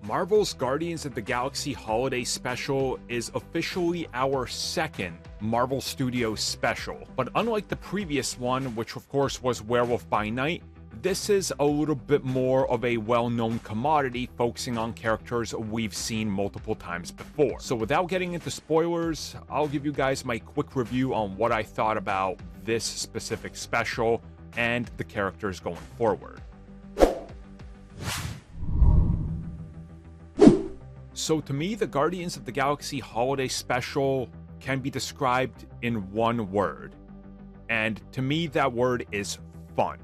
Marvel's Guardians of the Galaxy Holiday Special is officially our second Marvel Studios special, but unlike the previous one, which of course was Werewolf by Night, this is a little bit more of a well-known commodity focusing on characters we've seen multiple times before. So without getting into spoilers, I'll give you guys my quick review on what I thought about this specific special and the characters going forward. So to me, the Guardians of the Galaxy Holiday Special can be described in one word. And to me, that word is fun.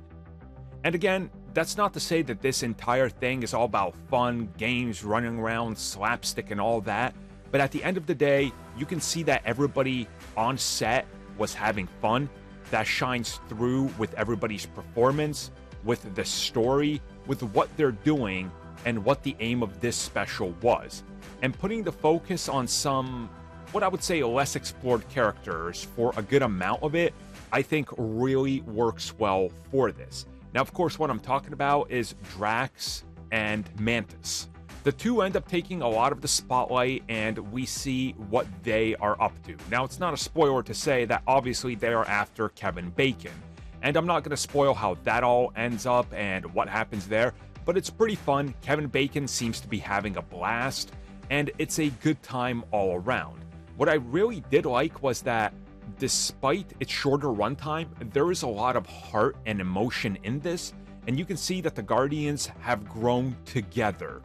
And again, that's not to say that this entire thing is all about fun, games, running around, slapstick, and all that. But at the end of the day, you can see that everybody on set was having fun. That shines through with everybody's performance, with the story, with what they're doing, and what the aim of this special was. And putting the focus on some, what I would say, less explored characters for a good amount of it, I think really works well for this. Now, of course, what I'm talking about is Drax and Mantis. The two end up taking a lot of the spotlight, and we see what they are up to. Now, it's not a spoiler to say that obviously they are after Kevin Bacon. And I'm not going to spoil how that all ends up and what happens there, but it's pretty fun. Kevin Bacon seems to be having a blast, and it's a good time all around. What I really did like was that despite its shorter runtime, there is a lot of heart and emotion in this, and you can see that the Guardians have grown together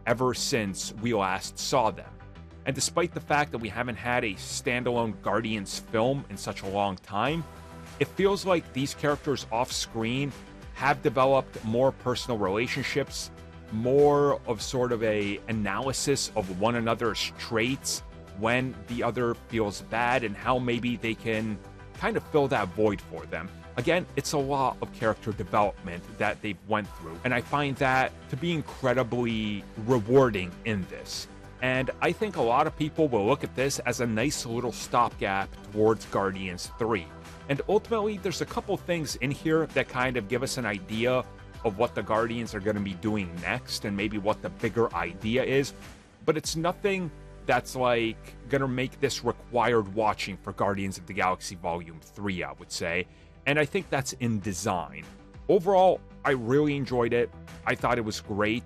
ever since we last saw them. And despite the fact that we haven't had a standalone Guardians film in such a long time, it feels like these characters off screen have developed more personal relationships, more of sort of a analysis of one another's traits when the other feels bad, and how maybe they can kind of fill that void for them. Again, it's a lot of character development that they've went through, and I find that to be incredibly rewarding in this. And I think a lot of people will look at this as a nice little stopgap towards Guardians 3. And ultimately, there's a couple things in here that kind of give us an idea of what the Guardians are going to be doing next, and maybe what the bigger idea is. But it's nothing that's like going to make this required watching for Guardians of the Galaxy Volume 3, I would say. And I think that's in design. Overall, I really enjoyed it. I thought it was great.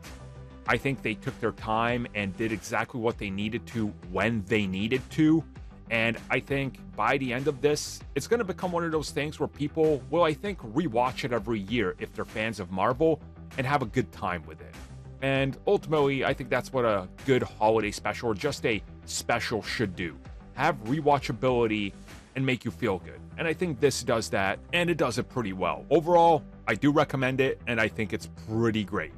I think they took their time and did exactly what they needed to when they needed to. And I think by the end of this, it's going to become one of those things where people will, I think, rewatch it every year if they're fans of Marvel and have a good time with it. And ultimately, I think that's what a good holiday special, or just a special, should do. Have rewatchability and make you feel good. And I think this does that, and it does it pretty well. Overall, I do recommend it, and I think it's pretty great.